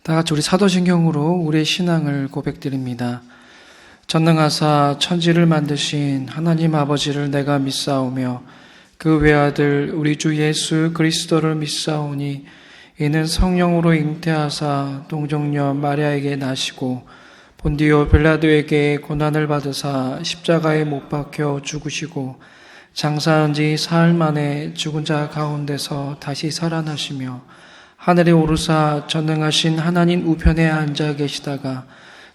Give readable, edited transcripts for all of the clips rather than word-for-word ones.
다 같이 우리 사도신경으로 우리의 신앙을 고백드립니다. 전능하사 천지를 만드신 하나님 아버지를 내가 믿사오며 그 외아들 우리 주 예수 그리스도를 믿사오니 이는 성령으로 잉태하사 동정녀 마리아에게 나시고 본디오 빌라도에게 고난을 받으사 십자가에 못 박혀 죽으시고 장사한 지 사흘 만에 죽은 자 가운데서 다시 살아나시며 하늘에 오르사 전능하신 하나님 우편에 앉아 계시다가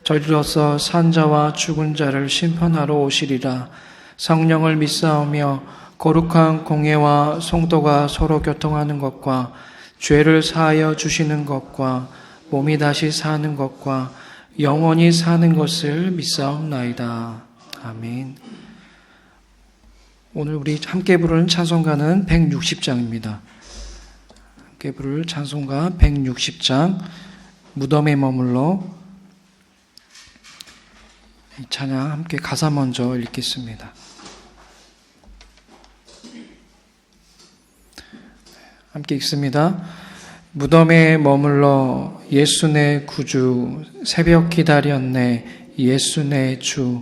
저리로서 산자와 죽은 자를 심판하러 오시리라. 성령을 믿사오며 거룩한 공예와 성도가 서로 교통하는 것과 죄를 사하여 주시는 것과 몸이 다시 사는 것과 영원히 사는 것을 믿사옵나이다. 아멘. 오늘 우리 함께 부르는 찬송가는 160장입니다. 함께 부를 찬송가 160장 무덤에 머물러, 이 찬양 함께 가사 먼저 읽겠습니다. 함께 읽습니다. 무덤에 머물러 예수 내 구주, 새벽 기다렸네 예수 내 주.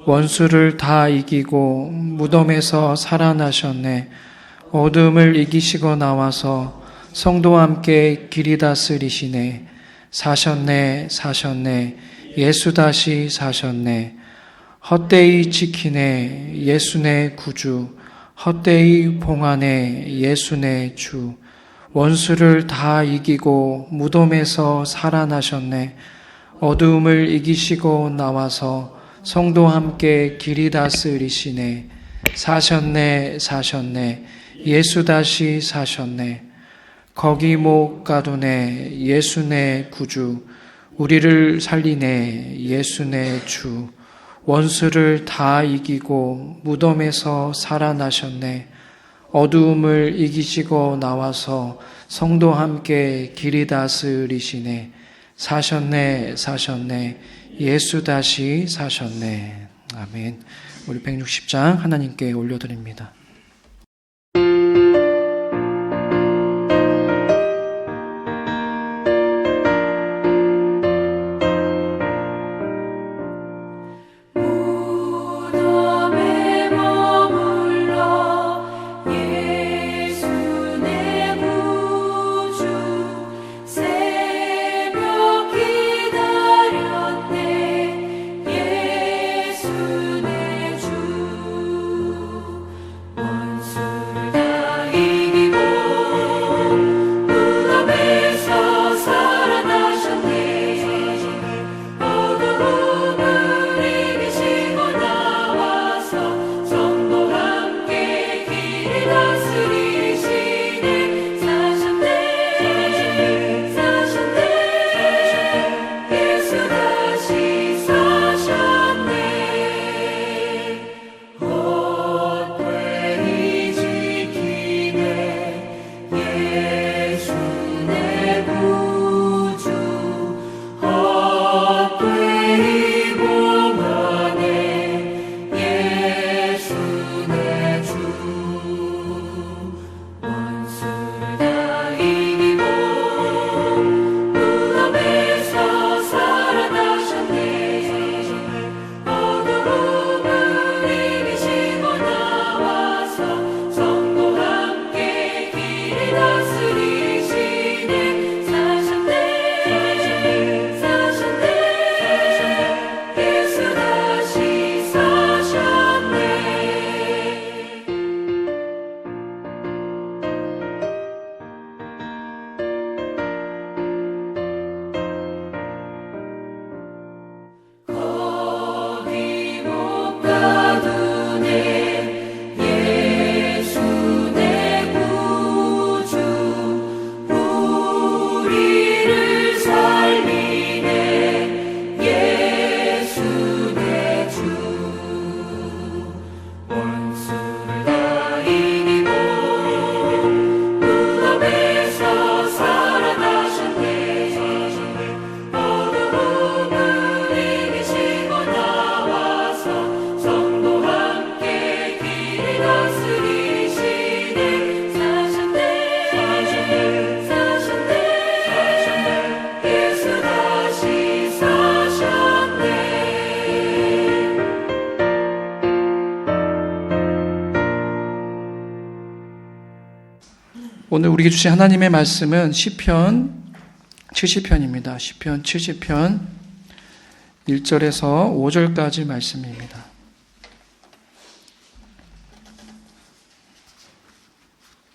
원수를 다 이기고 무덤에서 살아나셨네. 어둠을 이기시고 나와서 성도와 함께 길이 다스리시네. 사셨네 사셨네 예수 다시 사셨네. 헛되이 지키네 예수 내 구주. 헛되이 봉하네 예수 내 주. 원수를 다 이기고 무덤에서 살아나셨네. 어두움을 이기시고 나와서 성도와 함께 길이 다스리시네. 사셨네 사셨네 예수 다시 사셨네. 거기 못 가두네 예수 내 구주. 우리를 살리네 예수 내 주. 원수를 다 이기고 무덤에서 살아나셨네. 어두움을 이기시고 나와서 성도와 함께 길이 다스리시네. 사셨네 사셨네 예수 다시 사셨네. 아멘. 우리 160장 하나님께 올려드립니다. 오늘 우리에게 주신 하나님의 말씀은 시편 70편입니다. 시편 70편 1절에서 5절까지 말씀입니다.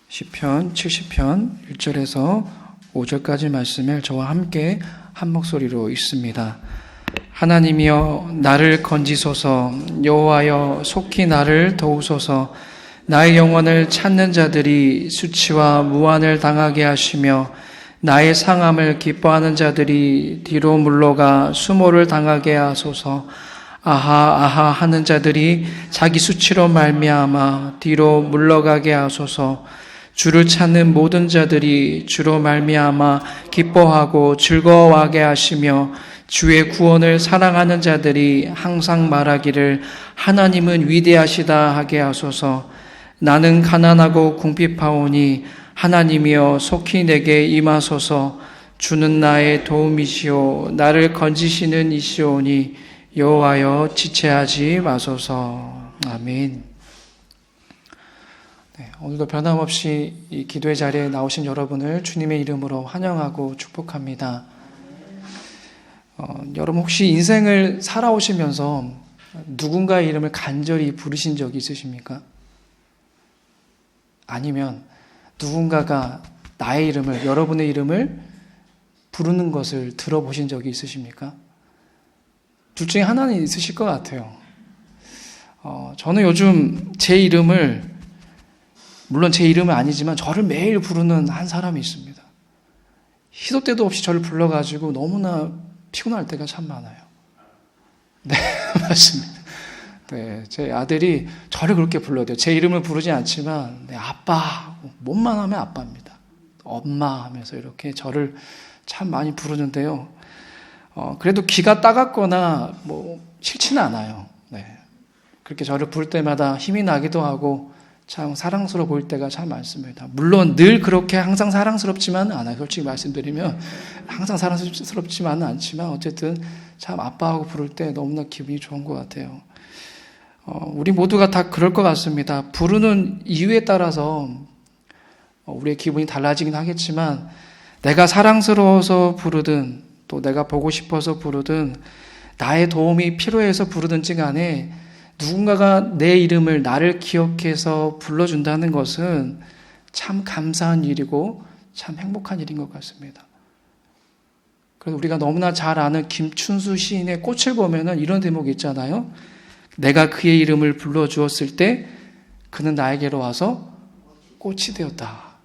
시편 70편 1절에서 5절까지 말씀을 저와 함께 한 목소리로 읽습니다. 하나님이여 나를 건지소서, 여호와여 속히 나를 도우소서. 나의 영혼을 찾는 자들이 수치와 무한을 당하게 하시며 나의 상함을 기뻐하는 자들이 뒤로 물러가 수모를 당하게 하소서. 아하 아하 하는 자들이 자기 수치로 말미암아 뒤로 물러가게 하소서. 주를 찾는 모든 자들이 주로 말미암아 기뻐하고 즐거워하게 하시며 주의 구원을 사랑하는 자들이 항상 말하기를 하나님은 위대하시다 하게 하소서. 나는 가난하고 궁핍하오니 하나님이여 속히 내게 임하소서. 주는 나의 도움이시오 나를 건지시는 이시오니 여호와여 지체하지 마소서. 아멘. 네, 오늘도 변함없이 이 기도의 자리에 나오신 여러분을 주님의 이름으로 환영하고 축복합니다. 여러분 혹시 인생을 살아오시면서 누군가의 이름을 간절히 부르신 적이 있으십니까? 아니면 누군가가 나의 이름을, 여러분의 이름을 부르는 것을 들어보신 적이 있으십니까? 둘 중에 하나는 있으실 것 같아요. 저는 요즘 제 이름을, 물론 제 이름은 아니지만 저를 매일 부르는 한 사람이 있습니다. 시도 때도 없이 저를 불러가지고 너무나 피곤할 때가 참 많아요. 네, 맞습니다. 네, 제 아들이 저를 그렇게 불러대요. 제 이름을 부르지 않지만, 네, 아빠, 몸만 하면 아빠입니다. 엄마 하면서 이렇게 저를 참 많이 부르는데요. 그래도 귀가 따갑거나 싫지는 않아요. 네. 그렇게 저를 부를 때마다 힘이 나기도 하고 참 사랑스러워 보일 때가 참 많습니다. 물론 늘 그렇게 항상 사랑스럽지만은 않아요. 솔직히 말씀드리면 항상 사랑스럽지만은 않지만 어쨌든 참 아빠하고 부를 때 너무나 기분이 좋은 것 같아요. 우리 모두가 다 그럴 것 같습니다. 부르는 이유에 따라서 우리의 기분이 달라지긴 하겠지만 내가 사랑스러워서 부르든 또 내가 보고 싶어서 부르든 나의 도움이 필요해서 부르든지 간에 누군가가 내 이름을 나를 기억해서 불러준다는 것은 참 감사한 일이고 참 행복한 일인 것 같습니다. 그래서 우리가 너무나 잘 아는 김춘수 시인의 꽃을 보면은 이런 대목이 있잖아요. 내가 그의 이름을 불러주었을 때 그는 나에게로 와서 꽃이 되었다.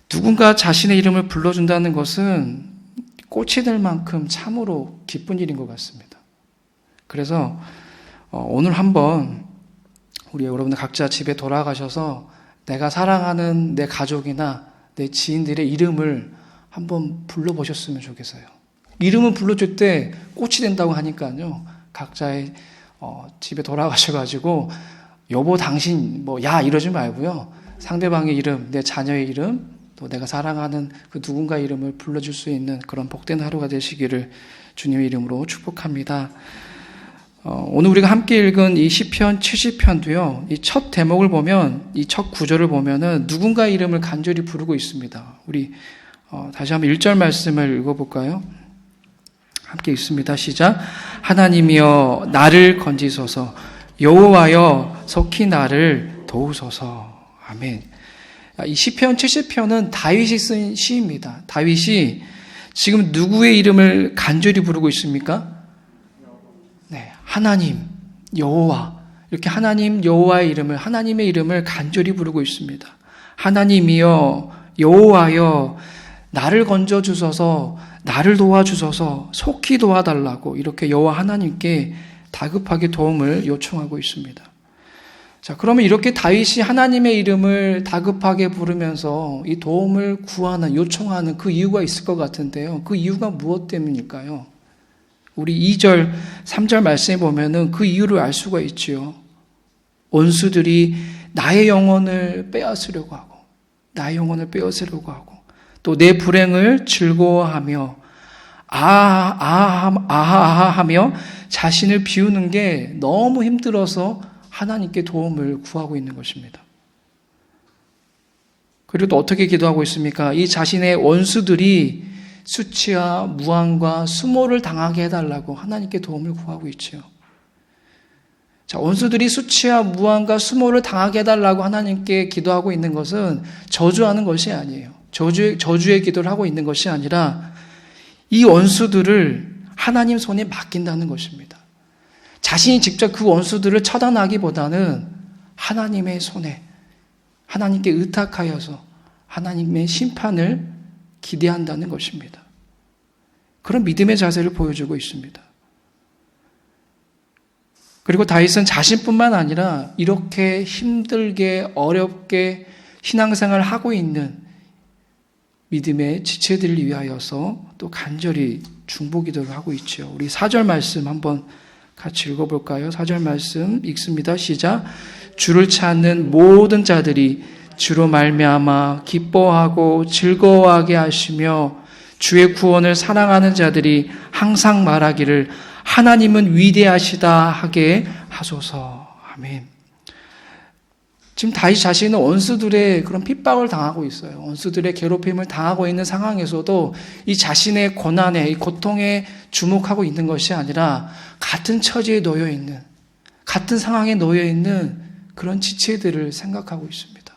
누군가 자신의 이름을 불러준다는 것은 꽃이 될 만큼 참으로 기쁜 일인 것 같습니다. 그래서 오늘 한번 우리 여러분들 각자 집에 돌아가셔서 내가 사랑하는 내 가족이나 내 지인들의 이름을 한번 불러보셨으면 좋겠어요. 이름을 불러줄 때 꽃이 된다고 하니까요. 각자의 집에 돌아가셔가지고 여보 당신 야 이러지 말고요. 상대방의 이름, 내 자녀의 이름, 또 내가 사랑하는 그 누군가의 이름을 불러줄 수 있는 그런 복된 하루가 되시기를 주님의 이름으로 축복합니다. 오늘 우리가 함께 읽은 이 시편 70편도요. 이 첫 대목을 보면, 이 첫 구절을 보면은 누군가의 이름을 간절히 부르고 있습니다. 우리 다시 한번 1절 말씀을 읽어볼까요? 함께 읽습니다. 시작. 하나님이여 나를 건지소서, 여호와여 속히 나를 도우소서. 아멘. 이 시편 70편은 다윗이 쓴 시입니다. 다윗이 지금 누구의 이름을 간절히 부르고 있습니까? 네, 하나님, 여호와, 이렇게 하나님, 여호와의 이름을, 하나님의 이름을 간절히 부르고 있습니다. 하나님이여, 여호와여, 나를 건져주소서, 나를 도와주소서, 속히 도와달라고 이렇게 여호와 하나님께 다급하게 도움을 요청하고 있습니다. 자, 그러면 이렇게 다윗이 하나님의 이름을 다급하게 부르면서 이 도움을 구하는, 요청하는 그 이유가 있을 것 같은데요. 그 이유가 무엇 때문일까요? 우리 2절, 3절 말씀에 보면은 그 이유를 알 수가 있지요. 원수들이 나의 영혼을 빼앗으려고 하고, 나의 영혼을 빼앗으려고 하고, 또 내 불행을 즐거워하며, 아하 하며 자신을 비우는 게 너무 힘들어서 하나님께 도움을 구하고 있는 것입니다. 그리고 또 어떻게 기도하고 있습니까? 이 자신의 원수들이 수치와 무한과 수모를 당하게 해달라고 하나님께 도움을 구하고 있죠. 자, 원수들이 수치와 무한과 수모를 당하게 해달라고 하나님께 기도하고 있는 것은 저주하는 것이 아니에요. 저주의 기도를 하고 있는 것이 아니라 이 원수들을 하나님 손에 맡긴다는 것입니다. 자신이 직접 그 원수들을 처단하기보다는 하나님의 손에, 하나님께 의탁하여서 하나님의 심판을 기대한다는 것입니다. 그런 믿음의 자세를 보여주고 있습니다. 그리고 다윗은 자신뿐만 아니라 이렇게 힘들게 어렵게 신앙생활을 하고 있는 믿음의 지체들을 위하여서 또 간절히 중보기도를 하고 있죠. 우리 4절 말씀 한번 같이 읽어볼까요? 4절 말씀 읽습니다. 시작. 주를 찾는 모든 자들이 주로 말미암아 기뻐하고 즐거워하게 하시며 주의 구원을 사랑하는 자들이 항상 말하기를 하나님은 위대하시다 하게 하소서. 아멘. 지금 다윗 자신은 원수들의 그런 핍박을 당하고 있어요. 원수들의 괴롭힘을 당하고 있는 상황에서도 이 자신의 고난에, 이 고통에 주목하고 있는 것이 아니라 같은 처지에 놓여 있는, 같은 상황에 놓여 있는 그런 지체들을 생각하고 있습니다.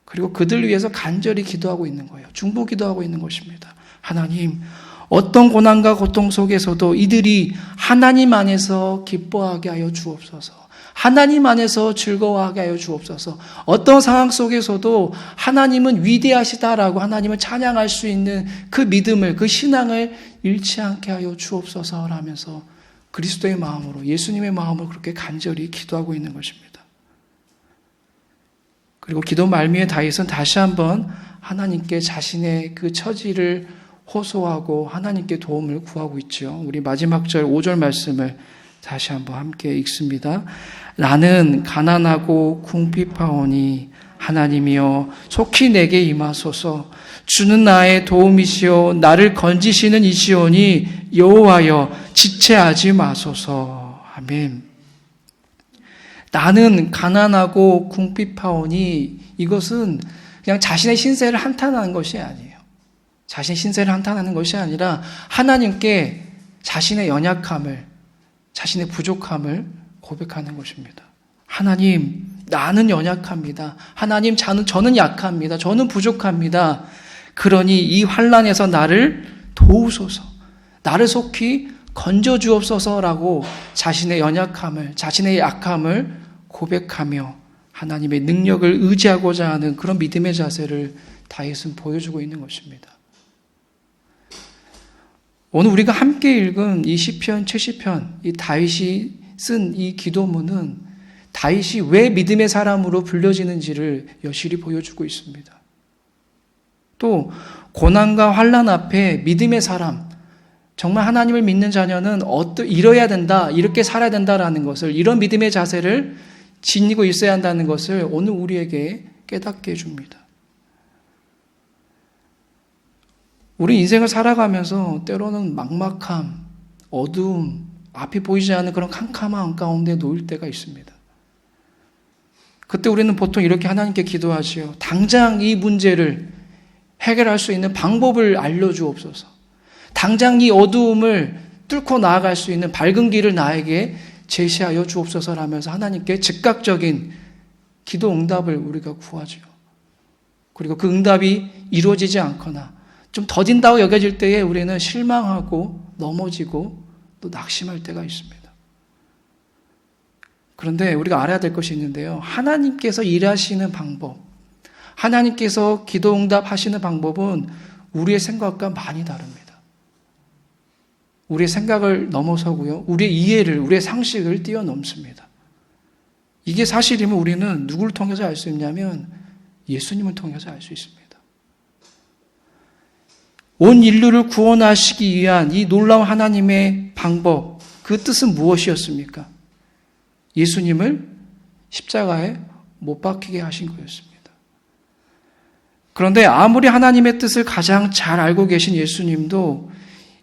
그리고 그들을 위해서 간절히 기도하고 있는 거예요. 중보 기도하고 있는 것입니다. 하나님, 어떤 고난과 고통 속에서도 이들이 하나님 안에서 기뻐하게 하여 주옵소서. 하나님 안에서 즐거워하게 하여 주옵소서. 어떤 상황 속에서도 하나님은 위대하시다라고 하나님을 찬양할 수 있는 그 믿음을, 그 신앙을 잃지 않게 하여 주옵소서라면서 그리스도의 마음으로, 예수님의 마음으로 그렇게 간절히 기도하고 있는 것입니다. 그리고 기도 말미에 다윗은 다시 한번 하나님께 자신의 그 처지를 호소하고 하나님께 도움을 구하고 있죠. 우리 마지막 절 5절 말씀을 다시 한번 함께 읽습니다. 나는 가난하고 궁핍하오니 하나님이여 속히 내게 임하소서. 주는 나의 도움이시오 나를 건지시는 이시오니 여호와여 지체하지 마소서. 아멘. 나는 가난하고 궁핍하오니 이것은 그냥 자신의 신세를 한탄하는 것이 아니에요. 자신의 신세를 한탄하는 것이 아니라 하나님께 자신의 연약함을, 자신의 부족함을 고백하는 것입니다. 하나님, 나는 연약합니다. 하나님, 저는 약합니다. 저는 부족합니다. 그러니 이 환난에서 나를 도우소서. 나를 속히 건져 주옵소서라고 자신의 연약함을, 자신의 약함을 고백하며 하나님의 능력을 의지하고자 하는 그런 믿음의 자세를 다윗은 보여주고 있는 것입니다. 오늘 우리가 함께 읽은 이 시편 70편, 이 다윗이 쓴 이 기도문은 다윗이 왜 믿음의 사람으로 불려지는지를 여실히 보여주고 있습니다. 또 고난과 환난 앞에 믿음의 사람, 정말 하나님을 믿는 자녀는 이뤄야 된다, 이렇게 살아야 된다라는 것을, 이런 믿음의 자세를 지니고 있어야 한다는 것을 오늘 우리에게 깨닫게 해줍니다. 우리 인생을 살아가면서 때로는 막막함, 어두움, 앞이 보이지 않는 그런 캄캄한 가운데 놓일 때가 있습니다. 그때 우리는 보통 이렇게 하나님께 기도하지요. 당장 이 문제를 해결할 수 있는 방법을 알려주옵소서. 당장 이 어두움을 뚫고 나아갈 수 있는 밝은 길을 나에게 제시하여 주옵소서라면서 하나님께 즉각적인 기도 응답을 우리가 구하죠. 그리고 그 응답이 이루어지지 않거나 좀 더딘다고 여겨질 때에 우리는 실망하고 넘어지고 또 낙심할 때가 있습니다. 그런데 우리가 알아야 될 것이 있는데요. 하나님께서 일하시는 방법, 하나님께서 기도 응답하시는 방법은 우리의 생각과 많이 다릅니다. 우리의 생각을 넘어서고요. 우리의 이해를, 우리의 상식을 뛰어넘습니다. 이게 사실이면 우리는 누구를 통해서 알 수 있냐면 예수님을 통해서 알 수 있습니다. 온 인류를 구원하시기 위한 이 놀라운 하나님의 방법, 그 뜻은 무엇이었습니까? 예수님을 십자가에 못 박히게 하신 거였습니다. 그런데 아무리 하나님의 뜻을 가장 잘 알고 계신 예수님도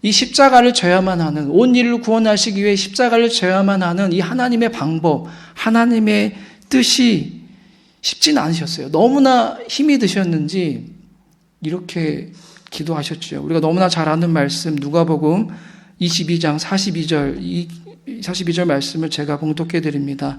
이 십자가를 져야만 하는, 온 인류를 구원하시기 위해 십자가를 져야만 하는 이 하나님의 방법, 하나님의 뜻이 쉽지는 않으셨어요. 너무나 힘이 드셨는지 이렇게 기도하셨죠. 우리가 너무나 잘 아는 말씀 누가복음 22장 42절 말씀을 제가 봉독해 드립니다.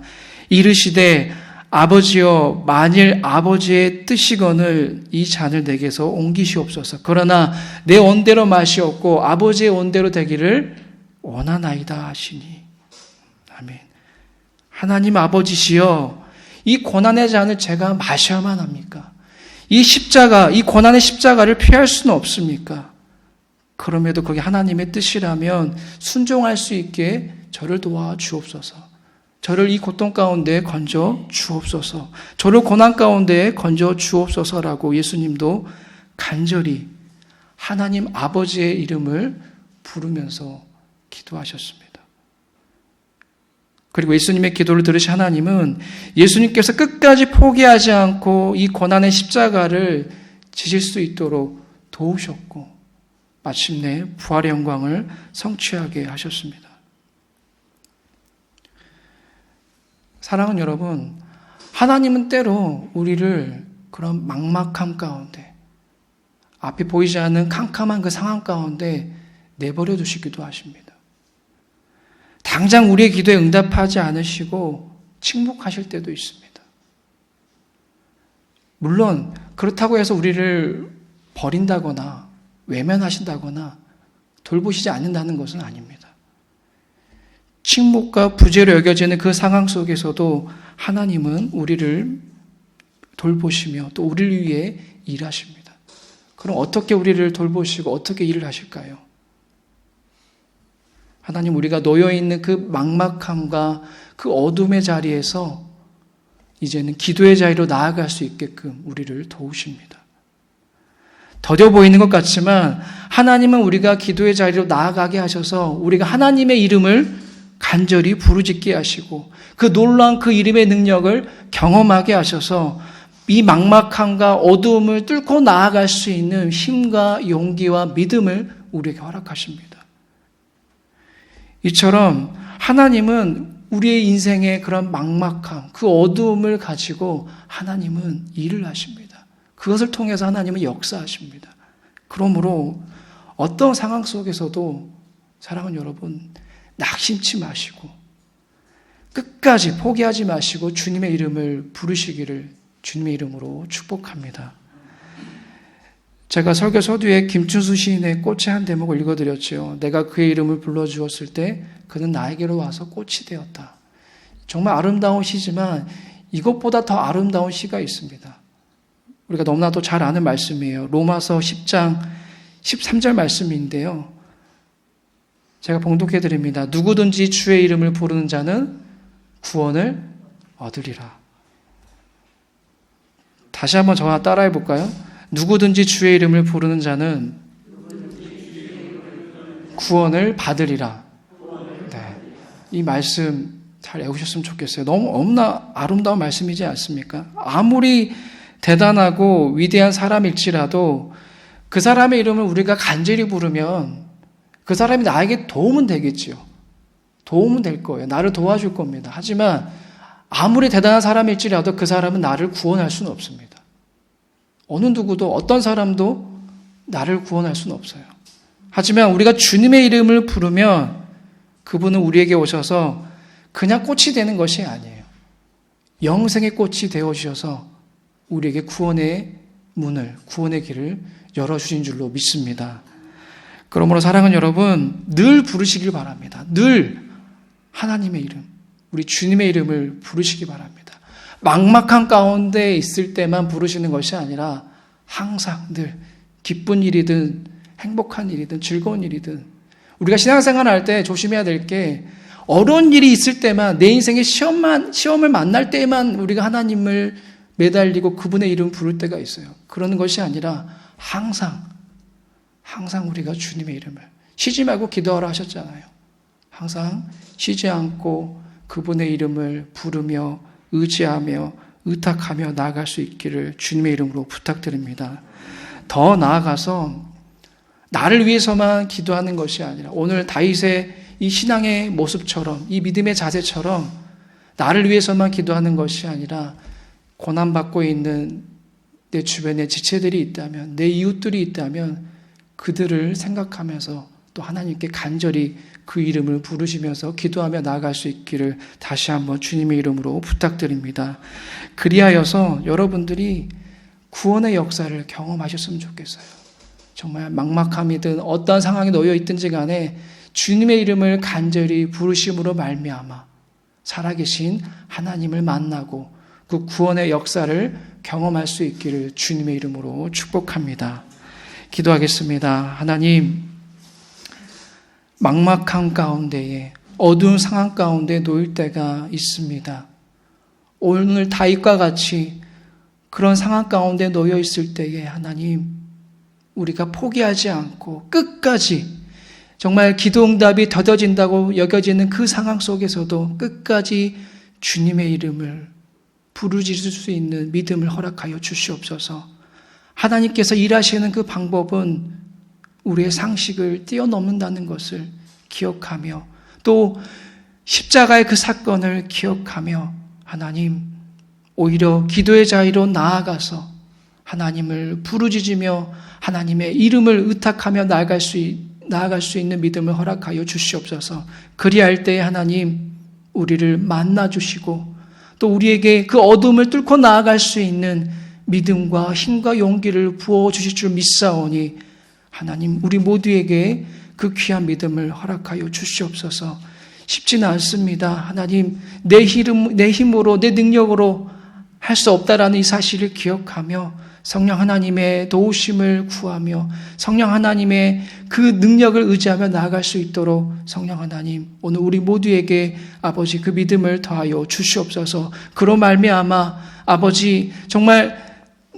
이르시되 아버지여 만일 아버지의 뜻이거늘 이 잔을 내게서 옮기시옵소서. 그러나 내 원대로 마시옵고 아버지의 원대로 되기를 원하나이다 하시니. 아멘. 하나님 아버지시여 이 고난의 잔을 제가 마셔야만 합니까? 이 십자가, 이 고난의 십자가를 피할 수는 없습니까? 그럼에도 그게 하나님의 뜻이라면 순종할 수 있게 저를 도와 주옵소서. 저를 이 고통 가운데 건져 주옵소서. 저를 고난 가운데 건져 주옵소서라고 예수님도 간절히 하나님 아버지의 이름을 부르면서 기도하셨습니다. 그리고 예수님의 기도를 들으신 하나님은 예수님께서 끝까지 포기하지 않고 이 고난의 십자가를 지실 수 있도록 도우셨고 마침내 부활의 영광을 성취하게 하셨습니다. 사랑하는 여러분, 하나님은 때로 우리를 그런 막막함 가운데, 앞이 보이지 않는 캄캄한 그 상황 가운데 내버려 두시기도 하십니다. 당장 우리의 기도에 응답하지 않으시고 침묵하실 때도 있습니다. 물론 그렇다고 해서 우리를 버린다거나 외면하신다거나 돌보시지 않는다는 것은 아닙니다. 침묵과 부재로 여겨지는 그 상황 속에서도 하나님은 우리를 돌보시며 또 우리를 위해 일하십니다. 그럼 어떻게 우리를 돌보시고 어떻게 일을 하실까요? 하나님, 우리가 놓여있는 그 막막함과 그 어둠의 자리에서 이제는 기도의 자리로 나아갈 수 있게끔 우리를 도우십니다. 더뎌 보이는 것 같지만 하나님은 우리가 기도의 자리로 나아가게 하셔서 우리가 하나님의 이름을 간절히 부르짖게 하시고 그 놀라운 그 이름의 능력을 경험하게 하셔서 이 막막함과 어두움을 뚫고 나아갈 수 있는 힘과 용기와 믿음을 우리에게 허락하십니다. 이처럼 하나님은 우리의 인생의 그런 막막함, 그 어두움을 가지고 하나님은 일을 하십니다. 그것을 통해서 하나님은 역사하십니다. 그러므로 어떤 상황 속에서도 사랑하는 여러분, 낙심치 마시고 끝까지 포기하지 마시고 주님의 이름을 부르시기를 주님의 이름으로 축복합니다. 제가 설교 서두에 김춘수 시인의 꽃의 한 대목을 읽어드렸죠. 내가 그의 이름을 불러주었을 때 그는 나에게로 와서 꽃이 되었다. 정말 아름다운 시지만 이것보다 더 아름다운 시가 있습니다. 우리가 너무나도 잘 아는 말씀이에요. 로마서 10장 13절 말씀인데요. 제가 봉독해드립니다. 누구든지 주의 이름을 부르는 자는 구원을 얻으리라. 다시 한번 저와 따라해 볼까요? 누구든지 주의 이름을 부르는 자는 구원을 받으리라. 네. 이 말씀 잘 외우셨으면 좋겠어요. 너무나 아름다운 말씀이지 않습니까? 아무리 대단하고 위대한 사람일지라도 그 사람의 이름을 우리가 간절히 부르면 그 사람이 나에게 도움은 되겠지요. 도움은 될 거예요. 나를 도와줄 겁니다. 하지만 아무리 대단한 사람일지라도 그 사람은 나를 구원할 수는 없습니다. 어느 누구도 어떤 사람도 나를 구원할 수는 없어요. 하지만 우리가 주님의 이름을 부르면 그분은 우리에게 오셔서 그냥 꽃이 되는 것이 아니에요. 영생의 꽃이 되어주셔서 우리에게 구원의 문을, 구원의 길을 열어주신 줄로 믿습니다. 그러므로 사랑하는 여러분, 늘 부르시길 바랍니다. 늘 하나님의 이름, 우리 주님의 이름을 부르시기 바랍니다. 막막한 가운데 있을 때만 부르시는 것이 아니라 항상 늘 기쁜 일이든 행복한 일이든 즐거운 일이든 우리가 신앙생활 할 때 조심해야 될 게 어려운 일이 있을 때만 내 인생의 시험을 만날 때만 우리가 하나님을 매달리고 그분의 이름을 부를 때가 있어요. 그러는 것이 아니라 항상 우리가 주님의 이름을 쉬지 말고 기도하라 하셨잖아요. 항상 쉬지 않고 그분의 이름을 부르며 의지하며 의탁하며 나아갈 수 있기를 주님의 이름으로 부탁드립니다. 더 나아가서 나를 위해서만 기도하는 것이 아니라 오늘 다윗의 이 신앙의 모습처럼 이 믿음의 자세처럼 나를 위해서만 기도하는 것이 아니라 고난받고 있는 내 주변에 지체들이 있다면, 내 이웃들이 있다면 그들을 생각하면서 또 하나님께 간절히 그 이름을 부르시면서 기도하며 나아갈 수 있기를 다시 한번 주님의 이름으로 부탁드립니다. 그리하여서 여러분들이 구원의 역사를 경험하셨으면 좋겠어요. 정말 막막함이든 어떠한 상황에 놓여 있든지 간에 주님의 이름을 간절히 부르심으로 말미암아 살아계신 하나님을 만나고 그 구원의 역사를 경험할 수 있기를 주님의 이름으로 축복합니다. 기도하겠습니다. 하나님, 막막한 가운데에 어두운 상황 가운데 놓일 때가 있습니다. 오늘 다윗과 같이 그런 상황 가운데 놓여 있을 때에 하나님, 우리가 포기하지 않고 끝까지 정말 기도응답이 더뎌진다고 여겨지는 그 상황 속에서도 끝까지 주님의 이름을 부르짖을 수 있는 믿음을 허락하여 주시옵소서. 하나님께서 일하시는 그 방법은 우리의 상식을 뛰어넘는다는 것을 기억하며 또 십자가의 그 사건을 기억하며 하나님, 오히려 기도의 자리로 나아가서 하나님을 부르짖으며 하나님의 이름을 의탁하며 나아갈 수 있는 믿음을 허락하여 주시옵소서. 그리할 때에 하나님, 우리를 만나주시고 또 우리에게 그 어둠을 뚫고 나아갈 수 있는 믿음과 힘과 용기를 부어주실 줄 믿사오니 하나님, 우리 모두에게 그 귀한 믿음을 허락하여 주시옵소서. 쉽지는 않습니다. 하나님, 내 힘으로 내 능력으로 할 수 없다라는 이 사실을 기억하며 성령 하나님의 도우심을 구하며 성령 하나님의 그 능력을 의지하며 나아갈 수 있도록 성령 하나님, 오늘 우리 모두에게 아버지 그 믿음을 더하여 주시옵소서. 그로 말미암아 아버지, 정말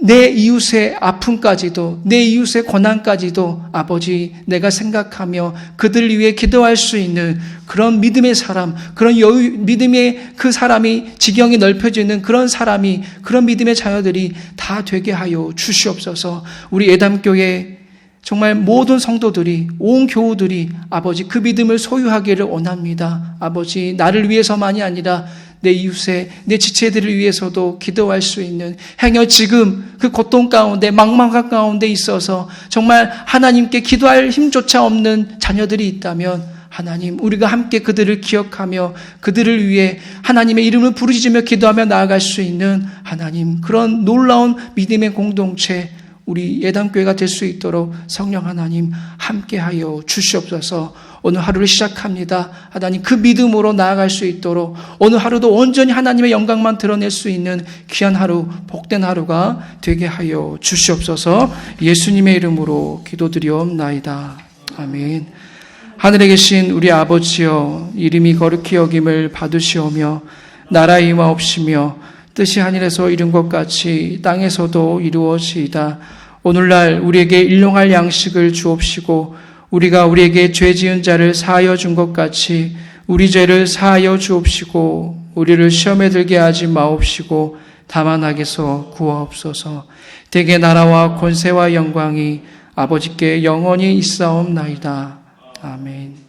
내 이웃의 아픔까지도 내 이웃의 고난까지도 아버지, 내가 생각하며 그들을 위해 기도할 수 있는 그런 믿음의 사람, 그런 믿음의 그 사람이 지경이 넓혀지는 그런 사람이, 그런 믿음의 자녀들이 다 되게 하여 주시옵소서. 우리 예담교회 정말 모든 성도들이, 온 교우들이 아버지 그 믿음을 소유하기를 원합니다. 아버지, 나를 위해서만이 아니라 내 이웃의, 내 지체들을 위해서도 기도할 수 있는 행여 지금 그 고통 가운데 막막한 가운데 있어서 정말 하나님께 기도할 힘조차 없는 자녀들이 있다면 하나님, 우리가 함께 그들을 기억하며 그들을 위해 하나님의 이름을 부르짖으며 기도하며 나아갈 수 있는 하나님, 그런 놀라운 믿음의 공동체, 우리 예담교회가 될 수 있도록 성령 하나님 함께하여 주시옵소서. 오늘 하루를 시작합니다. 하나님, 그 믿음으로 나아갈 수 있도록 오늘 하루도 온전히 하나님의 영광만 드러낼 수 있는 귀한 하루, 복된 하루가 되게 하여 주시옵소서. 예수님의 이름으로 기도드리옵나이다. 아멘. 하늘에 계신 우리 아버지여, 이름이 거룩히 여김을 받으시오며 나라의 임하옵시며 뜻이 하늘에서 이룬 것 같이 땅에서도 이루어지이다. 오늘날 우리에게 일용할 양식을 주옵시고 우리가 우리에게 죄 지은 자를 사하여 준 것 같이 우리 죄를 사하여 주옵시고 우리를 시험에 들게 하지 마옵시고 다만 악에서 구하옵소서. 대개 나라와 권세와 영광이 아버지께 영원히 있사옵나이다. 아멘.